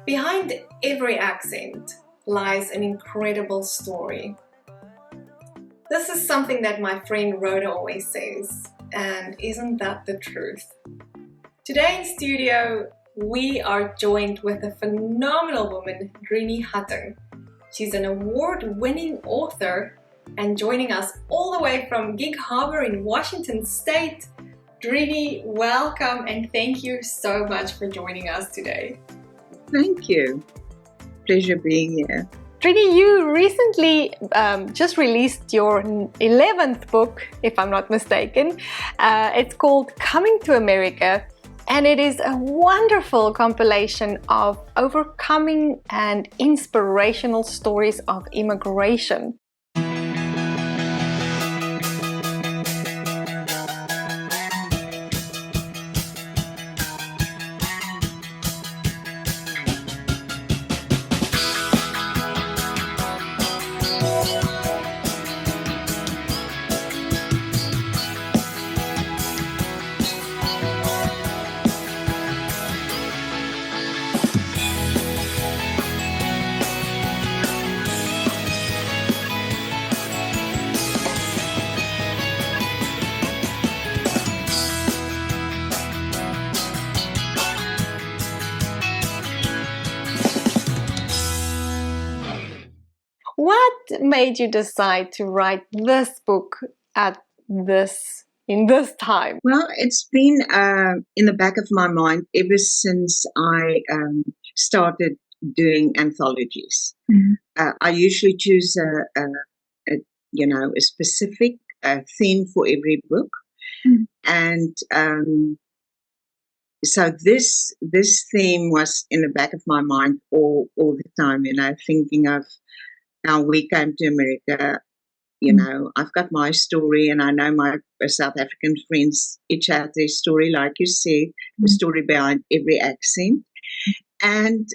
Behind every accent lies an incredible story. This is something that my friend Rhoda always says, and isn't that the truth? Today in studio, we are joined with a phenomenal woman, Drini Hutton. She's an award-winning author, and joining us all the way from Gig Harbor in Washington State. Drini, welcome and thank you so much for joining us today. Thank you. Pleasure being here. Drini, you recently just released your 11th book, if I'm not mistaken. It's called Coming to America, and it is a wonderful compilation of overcoming and inspirational stories of immigration. What made you decide to write this book in this time? Well, it's been in the back of my mind ever since I started doing anthologies. Mm-hmm. I usually choose a specific theme for every book, mm-hmm. and so this theme was in the back of my mind all the time. Thinking of how we came to America. I've got my story, and I know my South African friends each have their story, like you said, the story behind every accent. And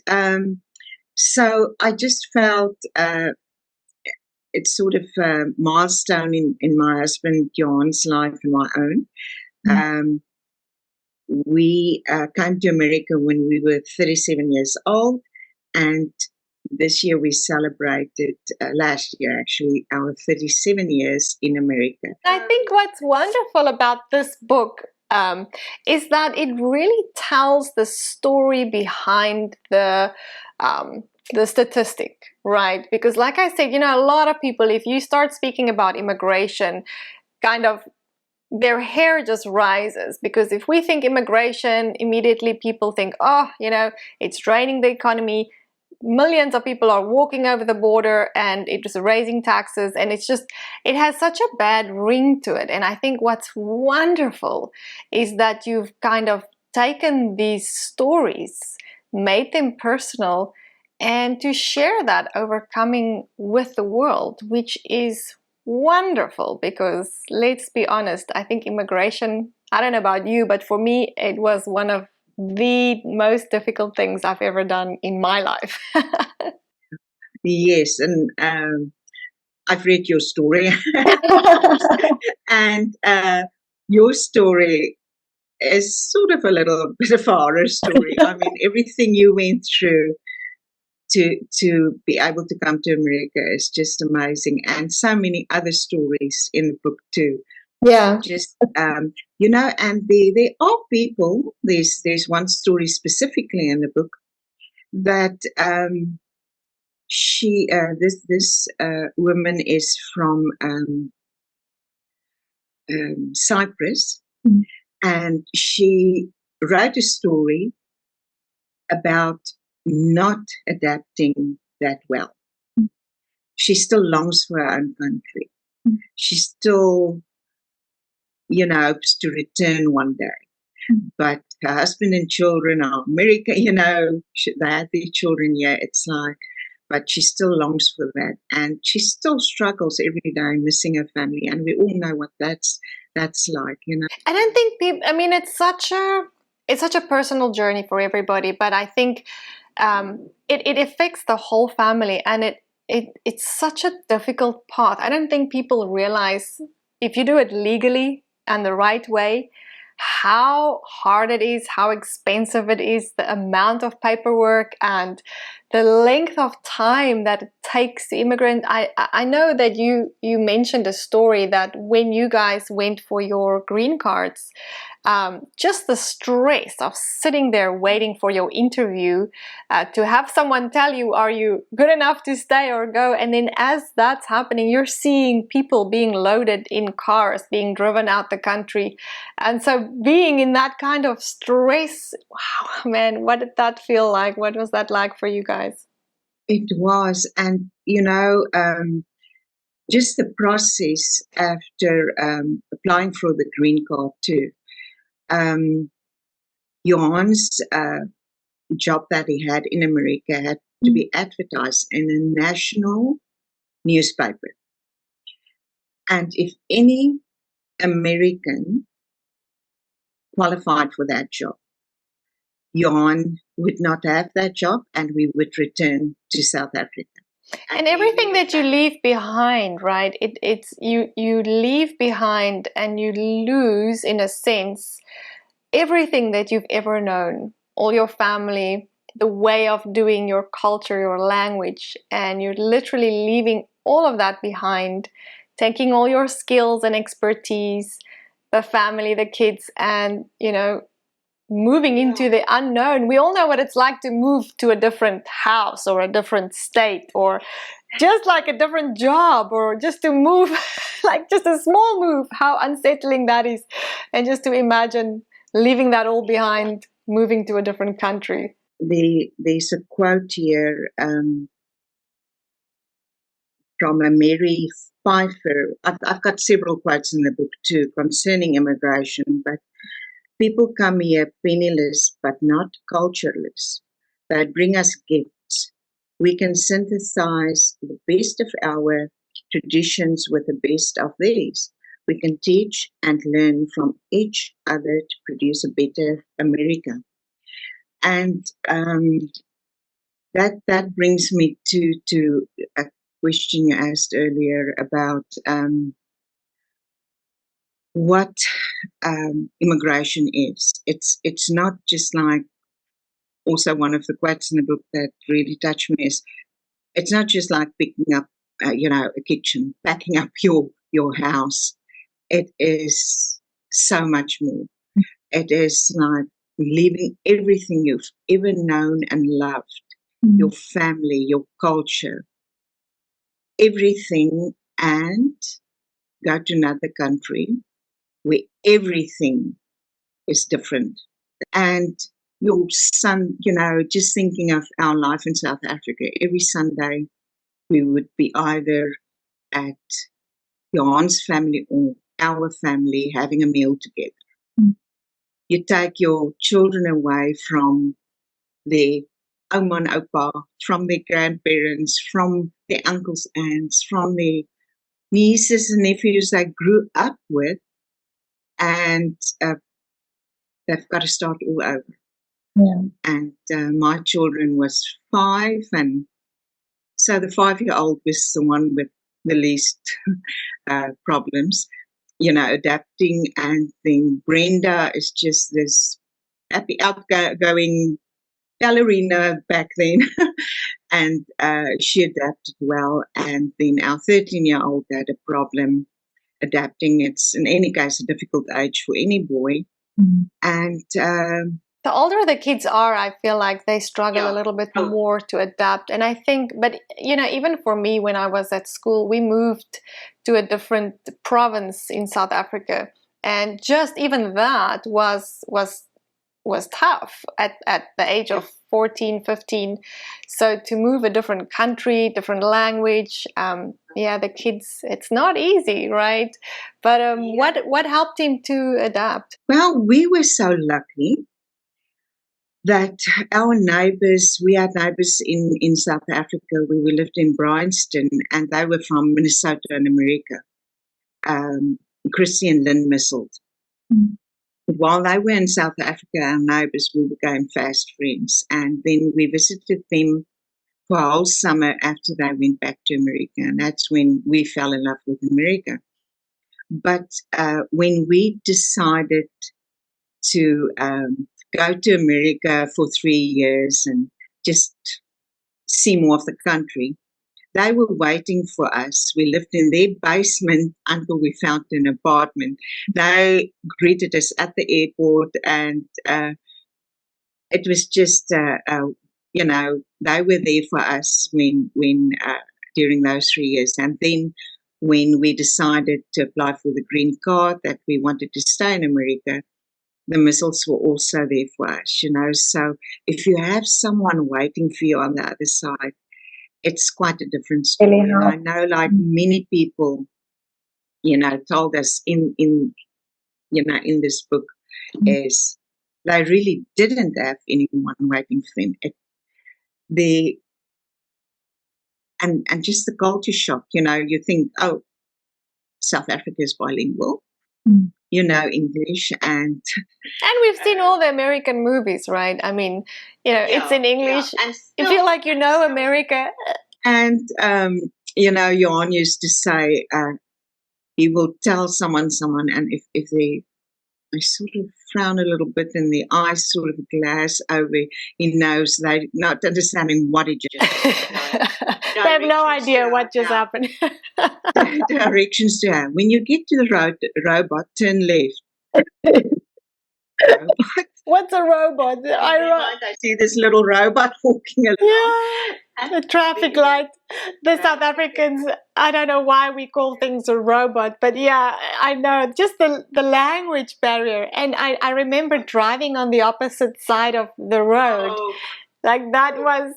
so I just felt it's sort of a milestone in my husband Yearn's life and my own. We came to America when we were 37 years old, and this year we celebrated, last year actually, our 37 years in America. I think what's wonderful about this book is that it really tells the story behind the statistic, right? Because like I said, a lot of people, if you start speaking about immigration, kind of their hair just rises, because if we think immigration, immediately people think, oh, it's draining the economy. Millions of people are walking over the border and it is raising taxes, and it has such a bad ring to it. And I think what's wonderful is that you've kind of taken these stories, made them personal, and to share that overcoming with the world, which is wonderful. Because let's be honest, I think immigration, I don't know about you, but for me it was one of the most difficult things I've ever done in my life. Yes, and I've read your story. And your story is sort of a little bit of a horror story. I mean, everything you went through to be able to come to America is just amazing, and so many other stories in the book too. Yeah. Just, and there are people, there's one story specifically in the book that this woman is from Cyprus, mm-hmm. and she wrote a story about not adapting that well. Mm-hmm. She still longs for her own country. Mm-hmm. She still hopes to return one day. But her husband and children are American, they had their children here. It's like, but she still longs for that. And she still struggles every day missing her family. And we all know what that's like, I don't think it's such a personal journey for everybody, but I think it affects the whole family, and it's such a difficult path. I don't think people realize if you do it legally and the right way, how hard it is, how expensive it is, the amount of paperwork and the length of time that it takes to immigrant. I know that you mentioned a story that when you guys went for your green cards, just the stress of sitting there waiting for your interview, to have someone tell you, are you good enough to stay or go? And then as that's happening, you're seeing people being loaded in cars, being driven out the country. And so being in that kind of stress, wow, man, what did that feel like? What was that like for you guys? It was, and just the process after applying for the green card too. Yearn's job that he had in America had to be advertised in a national newspaper. And if any American qualified for that job, yearn would not have that job and we would return to South Africa. And everything that you leave behind, right? It's you leave behind and you lose, in a sense, everything that you've ever known, all your family, the way of doing your culture, your language, and you're literally leaving all of that behind, taking all your skills and expertise, the family, the kids, and, you know, moving into the unknown. We all know what it's like to move to a different house or a different state, or just like a different job, or just to move, like just a small move, how unsettling that is. And just to imagine leaving that all behind, moving to a different country. There's a quote here from a Mary Pfeiffer. I've got several quotes in the book too concerning immigration, but people come here penniless but not cultureless. They bring us gifts. We can synthesize the best of our traditions with the best of theirs. We can teach and learn from each other to produce a better America. And that brings me to a question you asked earlier about what immigration is. It's not just like, also one of the quotes in the book that really touched me is, it's not just like picking up a kitchen, packing up your house. It is so much more. It is like leaving everything you've ever known and loved, your family, your culture, everything, and go to another country where everything is different. And your son, just thinking of our life in South Africa, every Sunday we would be either at Johan's family or our family having a meal together. You take your children away from their oma and opa, from their grandparents, from their uncles, aunts, from their nieces and nephews they grew up with, and they've got to start all over. Yeah. And my children was 5, and so the 5-year-old was the one with the least problems, adapting. And then Brenda is just this happy, outgoing ballerina back then, and she adapted well. And then our 13-year-old had a problem adapting. It's in any case a difficult age for any boy. And the older the kids are, I feel like they struggle a little bit more to adapt. And I think, but even for me, when I was at school, we moved to a different province in South Africa, and just even that was tough at the age of 14, 15. So to move a different country, different language, the kids, it's not easy, right? But what helped him to adapt? Well, we were so lucky that our neighbors, we had neighbors in South Africa. We lived in Bryanston, and they were from Minnesota in America, Chrissy and Lynn Misselt. While they were in South Africa, our neighbors, we became fast friends. And then we visited them for a whole summer after they went back to America. And that's when we fell in love with America. But when we decided to go to America for 3 years and just see more of the country. They were waiting for us. We lived in their basement until we found an apartment. They greeted us at the airport, and it was just, you know, they were there for us when during those 3 years. And then when we decided to apply for the green card, that we wanted to stay in America, the missiles were also there for us, you know. So if you have someone waiting for you on the other side, it's quite a different story. And I know, like, many people, you know, told us in you know, in this book, is they really didn't have anyone waiting for them. And just the culture shock, you know, you think, oh, South Africa is bilingual, you know, English, and we've seen all the American movies, right? I mean, you know, it's in English. You feel like you know America. And you know, Yearn used to say, he will tell someone, and if they sort of frown a little bit in the eyes, sort of glass over, he knows they're not understanding what he just said. They have no idea what just happened. Directions to her. When you get to the robot, turn left. What's a robot? I see this little robot walking along. Yeah, the traffic light. The South Africans, I don't know why we call things a robot, but yeah, I know, just the language barrier. And I remember driving on the opposite side of the road. Like that was,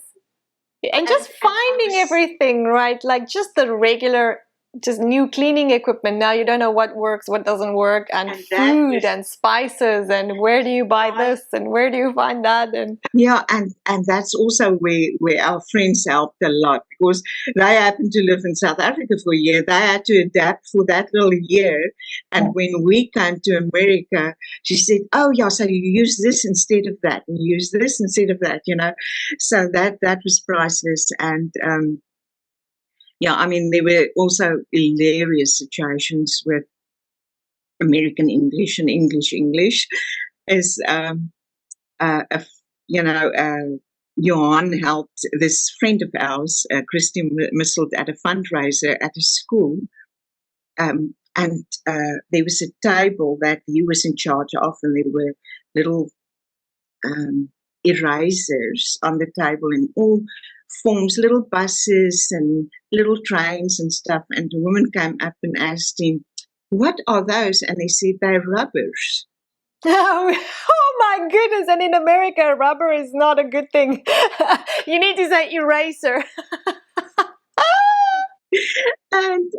and just finding everything, right? Like just the regular, just new cleaning equipment. Now you don't know what works, what doesn't work, and food and spices, and where do you buy this and where do you find that? And yeah, and that's also where our friends helped a lot, because they happened to live in South Africa for a year. They had to adapt for that little year. And when we came to America, she said, oh yeah, so you use this instead of that, and you use this instead of that, you know. So that was priceless. And yeah, I mean, there were also hilarious situations with American English and English. As you know, Yearn helped this friend of ours, Christine Misselt, at a fundraiser at a school. And there was a table that he was in charge of, and there were little erasers on the table in all forms, little buses and little trains and stuff. And the woman came up and asked him, what are those? And he said, they're rubbers. Oh my goodness, and in America, rubber is not a good thing. You need to say eraser. And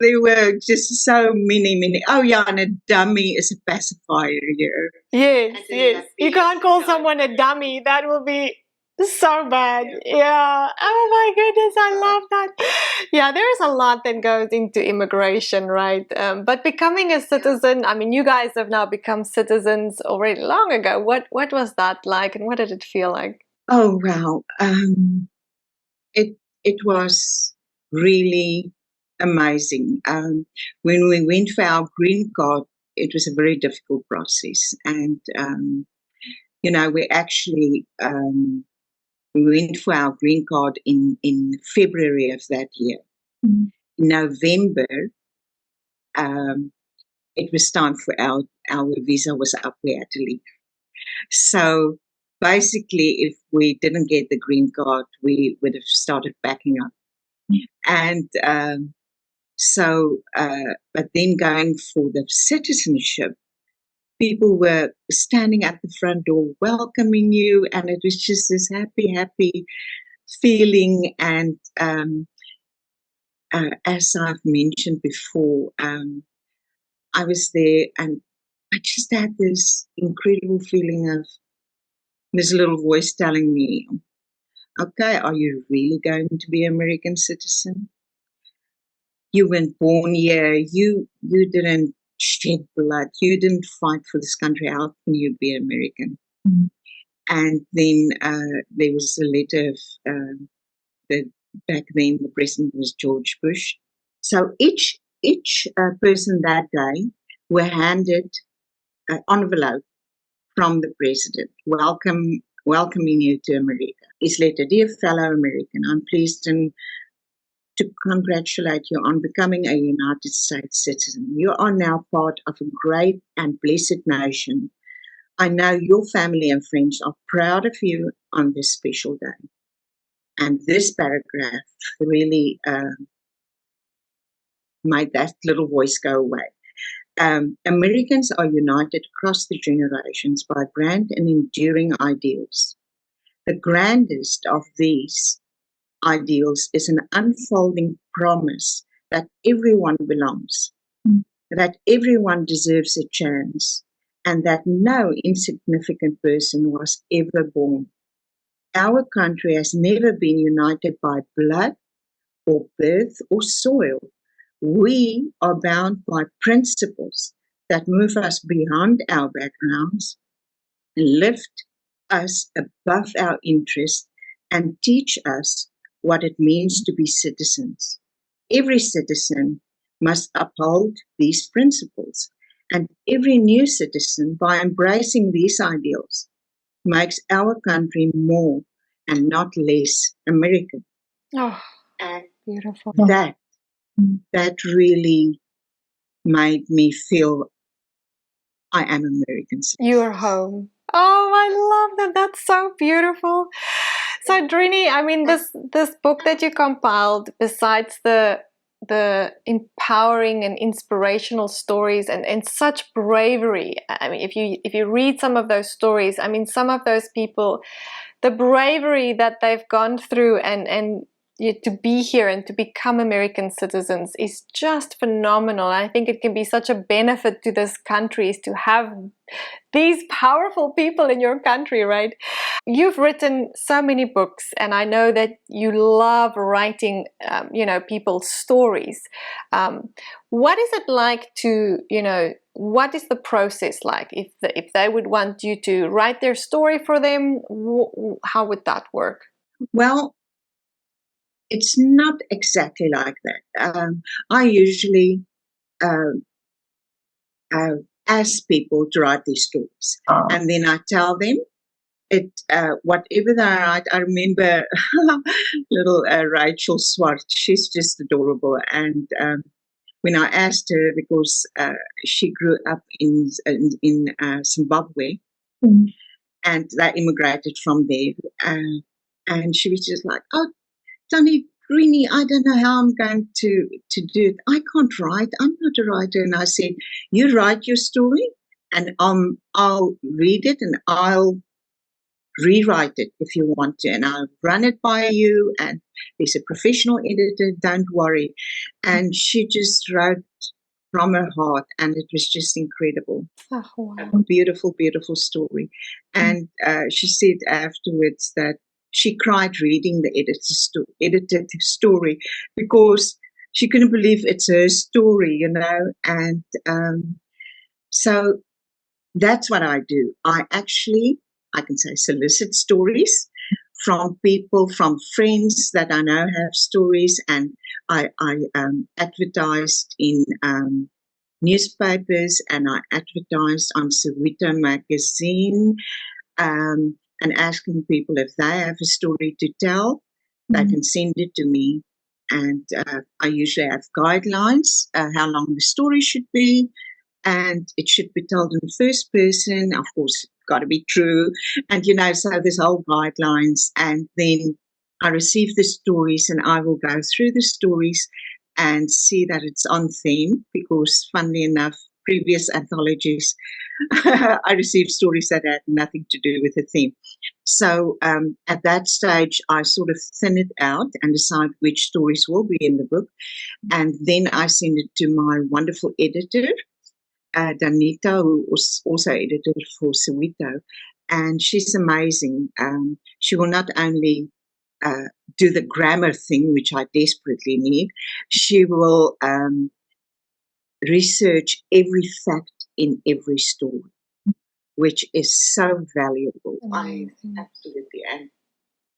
there were just so many. Oh yeah, and a dummy is a pacifier here. Yes. You can't call someone a dummy. That will be so bad. Yeah. Oh my goodness, I love that. Yeah, there's a lot that goes into immigration, right? But becoming a citizen, I mean, you guys have now become citizens already long ago. What was that like, and what did it feel like? Oh wow, it was really amazing. When we went for our green card, it was a very difficult process, and you know, we actually we went for our green card in February of that year. In November, it was time for our visa was up. We had to leave. So basically, if we didn't get the green card, we would have started backing up. And but then going for the citizenship, people were standing at the front door welcoming you, and it was just this happy feeling. And as I've mentioned before, I was there, and I just had this incredible feeling of this little voice telling me, okay, are you really going to be an American citizen? You weren't born here. You didn't shed blood. You didn't fight for this country. How can you be American? And then there was a letter of back then the president was George Bush. So each person that day were handed an envelope from the president, welcoming you to America. His letter, dear fellow American, I'm pleased to congratulate you on becoming a United States citizen. You are now part of a great and blessed nation. I know your family and friends are proud of you on this special day. And this paragraph really made that little voice go away. Americans are united across the generations by grand and enduring ideals. The grandest of these ideals is an unfolding promise that everyone belongs, that everyone deserves a chance, and that no insignificant person was ever born. Our country has never been united by blood or birth or soil. We are bound by principles that move us beyond our backgrounds, lift us above our interests, and teach us what it means to be citizens. Every citizen must uphold these principles, and every new citizen, by embracing these ideals, makes our country more and not less American. Oh, And beautiful. that really made me feel I am American citizen. You're home. Oh, I love that. That's so beautiful. So, Drini, I mean, this book that you compiled, besides the empowering and inspirational stories and such bravery. I mean, if you read some of those stories, I mean, some of those people, the bravery that they've gone through and to be here and to become American citizens is just phenomenal. I think it can be such a benefit to this country is to have these powerful people in your country, right? You've written so many books, and I know that you love writing, people's stories. What is it like to, what is the process like? If they would want you to write their story for them, how would that work? Well, it's not exactly like that. I usually ask people to write these stories, and then I tell them whatever they write. I remember little Rachel Swart. She's just adorable, and when I asked her, because she grew up in Zimbabwe, and they immigrated from there, and she was just like, "Oh, Danny, Greenie, I don't know how I'm going to do it. I can't write. I'm not a writer." And I said, "You write your story, and I'll read it, and I'll rewrite it if you want to, and I'll run it by you, and there's a professional editor, don't worry." And she just wrote from her heart, and it was just incredible. Oh, wow. A beautiful, beautiful story. And she said afterwards that she cried reading the edited story because she couldn't believe it's her story, and so that's what I do. I can say, solicit stories from people, from friends that I know have stories, and I advertised in newspapers, and I advertised on Soweto magazine, and asking people if they have a story to tell, they can send it to me. And I usually have guidelines, how long the story should be, and it should be told in first person. Of course, it's got to be true. And, so there's whole guidelines. And then I receive the stories, and I will go through the stories and see that it's on theme, because funnily enough, previous anthologies, I received stories that had nothing to do with the theme. So at that stage, I sort of thin it out and decide which stories will be in the book. And then I send it to my wonderful editor, Danita, who was also edited for Soweto, and she's amazing. She will not only do the grammar thing, which I desperately need, she will research every fact in every story, which is so valuable. Absolutely. And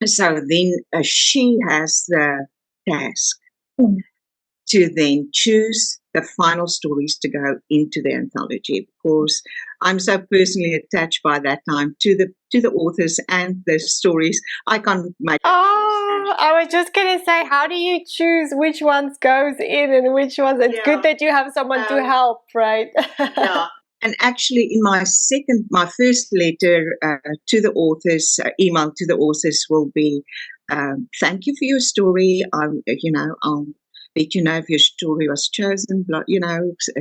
so then she has the task to then choose the final stories to go into the anthology, because I'm so personally attached by that time to the authors and the stories. I can't make. Oh, I was just gonna say, how do you choose which ones goes in and which ones? It's good that you have someone to help, right? Yeah. And actually, in my first letter to the authors, email to the authors will be, thank you for your story. I'll let you know if your story was chosen, a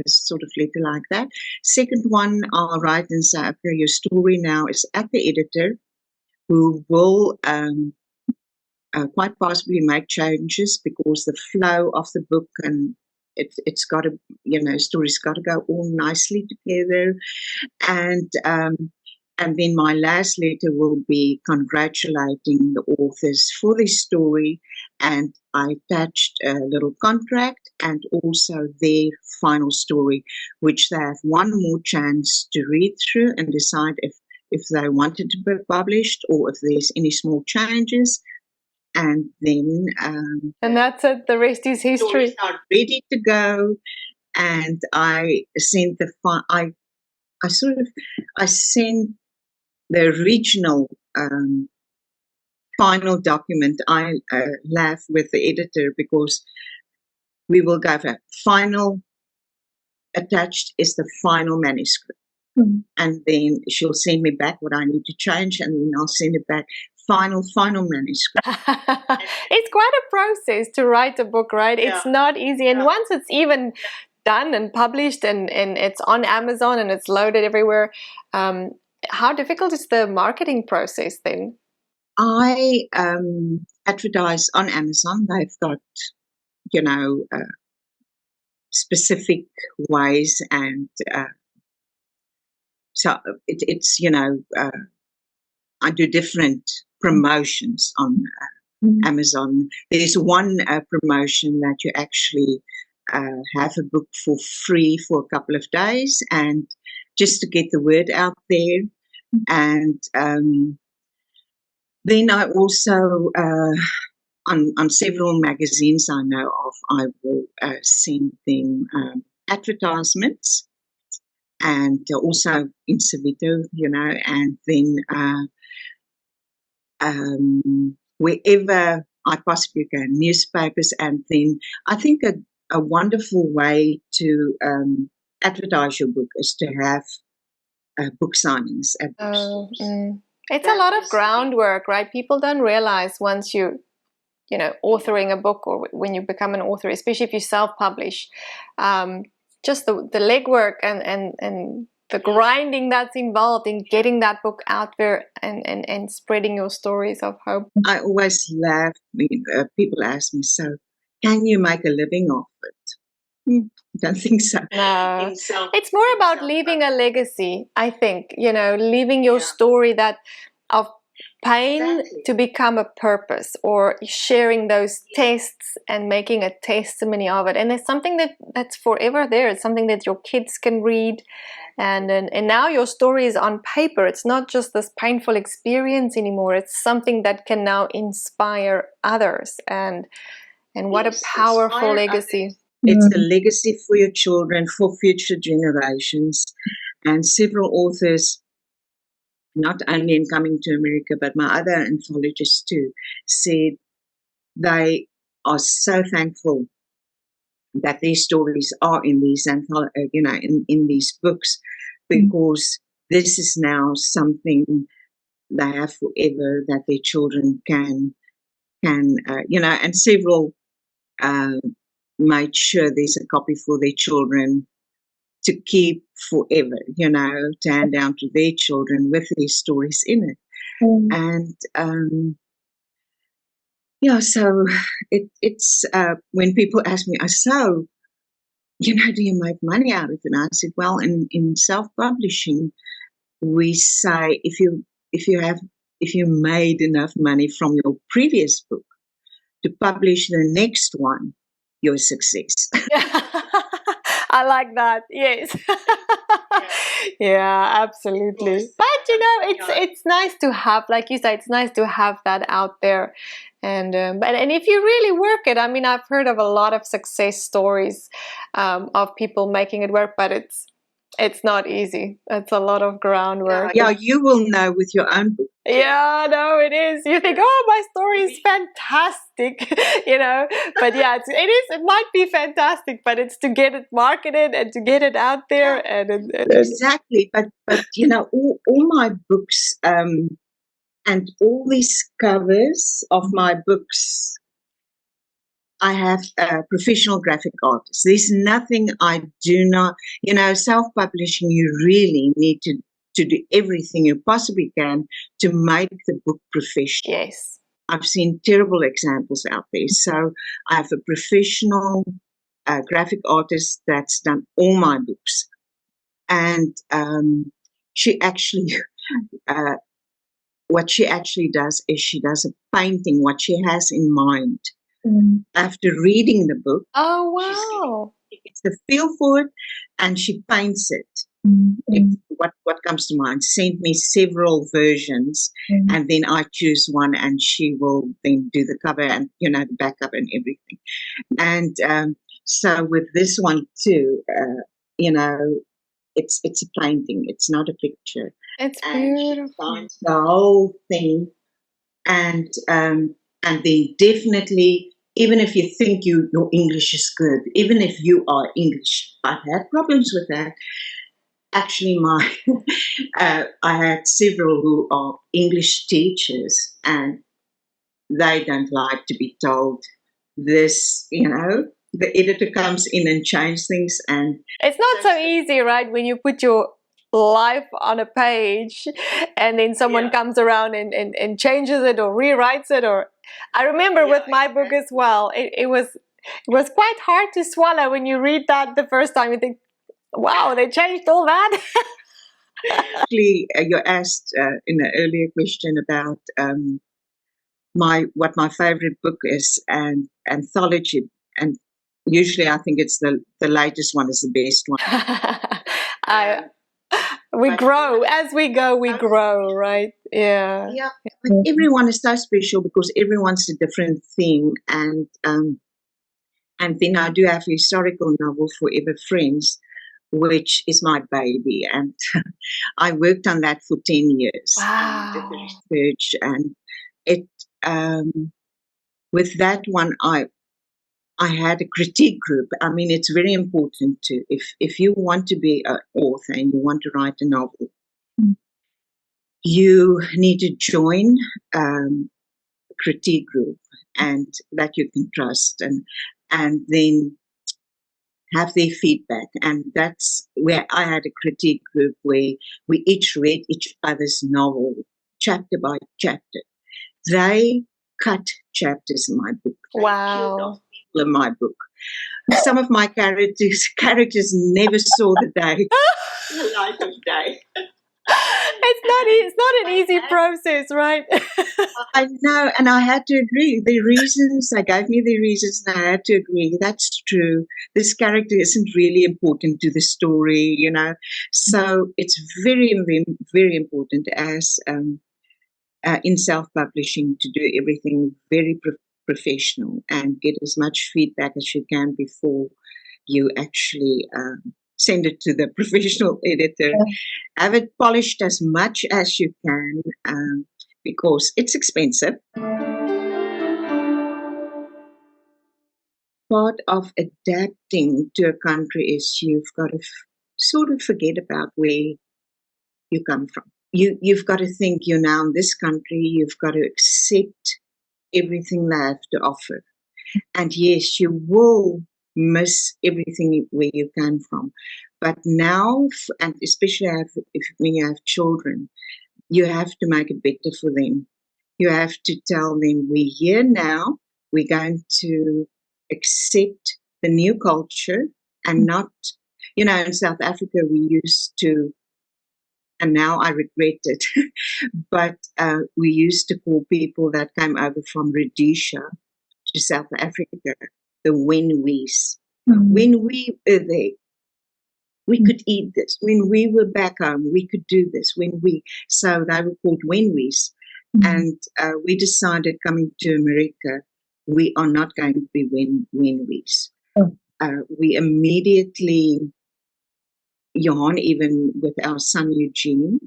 sort of letter like that. Second one, I'll write and say, okay, your story now is at the editor, who will quite possibly make changes because the flow of the book and it's got to, story's got to go all nicely together. And then my last letter will be congratulating the authors for this story, and I attached a little contract and also their final story, which they have one more chance to read through and decide if they wanted to be published or if there's any small changes. And then and that's it. The rest is history. Stories are ready to go, and I sent I sent the original final document. I laugh with the editor because we will go for final. Attached is the final manuscript. And then she'll send me back what I need to change, and then I'll send it back. Final manuscript. It's quite a process to write a book, right? It's not easy. And once it's even done and published and it's on Amazon and it's loaded everywhere, how difficult is the marketing process then? I advertise on Amazon. They've got, specific ways, and so it's I do different promotions on Amazon. There's one promotion that you actually have a book for free for a couple of days, and just to get the word out there. And then I also on several magazines I know of, I will send them advertisements, and also in Savito, and then wherever I possibly can, newspapers. And then I think a wonderful way to advertise your book is to have book signings at books. It's a lot of groundwork, right? People don't realize once authoring a book, or when you become an author, especially if you self-publish, just the legwork and the grinding that's involved in getting that book out there and spreading your stories of hope. I always laugh when people ask me, so can you make a living off it? I don't think so. No, it's more about leaving a legacy, I think, leaving your story of pain to become a purpose, or sharing those tests and making a testimony of it. And it's something that's forever there. It's something that your kids can read. And now your story is on paper. It's not just this painful experience anymore. It's something that can now inspire others. And what a powerful legacy. It's a legacy for your children, for future generations. And several authors, not only in Coming to America, but my other anthologists too, said they are so thankful that their stories are in these in these books, because this is now something they have forever, that their children can and several made sure there's a copy for their children to keep forever, to hand down to their children with their stories in it. And so it's when people ask me, do you make money out of it? And I said, well, in self-publishing, we say if you made enough money from your previous book to publish the next one, you're a success. I like that. Yes. Yeah, absolutely. But it's nice to have, like you said, it's nice to have that out there. And if you really work it, I mean, I've heard of a lot of success stories of people making it work, but It's not easy. It's a lot of groundwork. Yeah, you will know with your own book. Yeah, no, it is. You think, oh, my story is fantastic, but yeah, it might be fantastic, but it's to get it marketed and to get it out there. Exactly. But all my books, and all these covers of my books, I have professional graphic artists. There's nothing I do not, self-publishing, you really need to do everything you possibly can to make the book professional. Yes. I've seen terrible examples out there. So I have a professional graphic artist that's done all my books. And she actually, what she actually does is she does a painting, what she has in mind. After reading the book, oh wow, she gets the feel for it, and she paints it. What comes to mind? Send me several versions, and then I choose one, and she will then do the cover and the backup and everything. And so with this one too, it's a painting. It's not a picture. It's and beautiful. She finds the whole thing, and then definitely, even if you think your English is good, even if you are English, I've had problems with that. Actually, I had several who are English teachers, and they don't like to be told this, the editor comes in and changes things. And it's not so easy, right? When you put your life on a page and then someone comes around and changes it or rewrites it. Or I remember with my book as well, it was quite hard to swallow when you read that the first time. You think, wow, they changed all that. Actually, you asked in an earlier question about what my favorite book is, and anthology, and usually I think it's the latest one is the best one. We grow as we go. We grow, right? Yeah. Yeah. But everyone is so special because everyone's a different theme, and then I do have a historical novel, Forever Friends, which is my baby, and I worked on that for 10 years. Wow. Did the research, and it with that one I had a critique group. I mean, it's very important to, if you want to be an author and you want to write a novel, you need to join a critique group, and that you can trust, and then have their feedback. And that's where I had a critique group where we each read each other's novel, chapter by chapter. They cut chapters in my book. Wow. In my book, some of my characters never saw the light of day. It's not an easy process, right? I know, and I had to agree. They gave me the reasons, and I had to agree. That's true. This character isn't really important to the story, So it's very, very, very important as in self-publishing to do everything very professional and get as much feedback as you can before you actually send it to the professional editor. Have it polished as much as you can because it's expensive. Part of adapting to a country is you've got to sort of forget about where you come from. You've got to think you're now in this country, you've got to accept everything they have to offer. And yes, you will miss everything where you came from. But now, and especially when you have children, you have to make it better for them. You have to tell them, we're here now, we're going to accept the new culture and not, in South Africa we used to, and now I regret it, but we used to call people that came over from Rhodesia to South Africa the Wenwees. When we were there, we could eat this. When we were back home, we could do this. So they were called Wenwees. And we decided coming to America, we are not going to be Wenwees. We immediately, Johan, even with our son Eugene,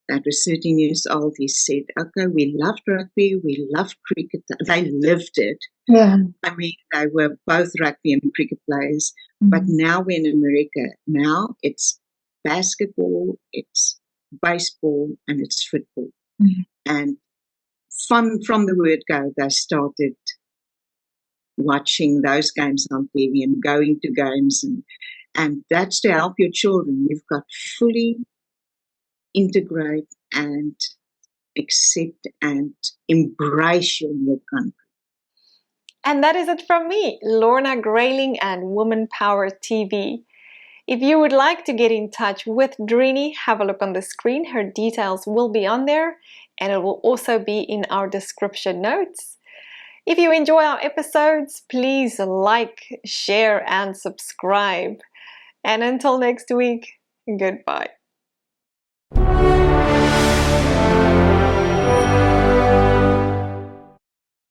that was 13 years old, he said, okay, we loved rugby, we loved cricket. They lived it. Yeah. I mean, they were both rugby and cricket players. But now we're in America. Now it's basketball, it's baseball, and it's football. And from the word go, they started watching those games on TV and going to games. And that's to help your children. You've got fully integrate and accept and embrace your new country. And that is it from me, Lorna Grayling and Woman Power TV. If you would like to get in touch with Drini, have a look on the screen. Her details will be on there, and it will also be in our description notes. If you enjoy our episodes, please like, share, and subscribe. And until next week, goodbye.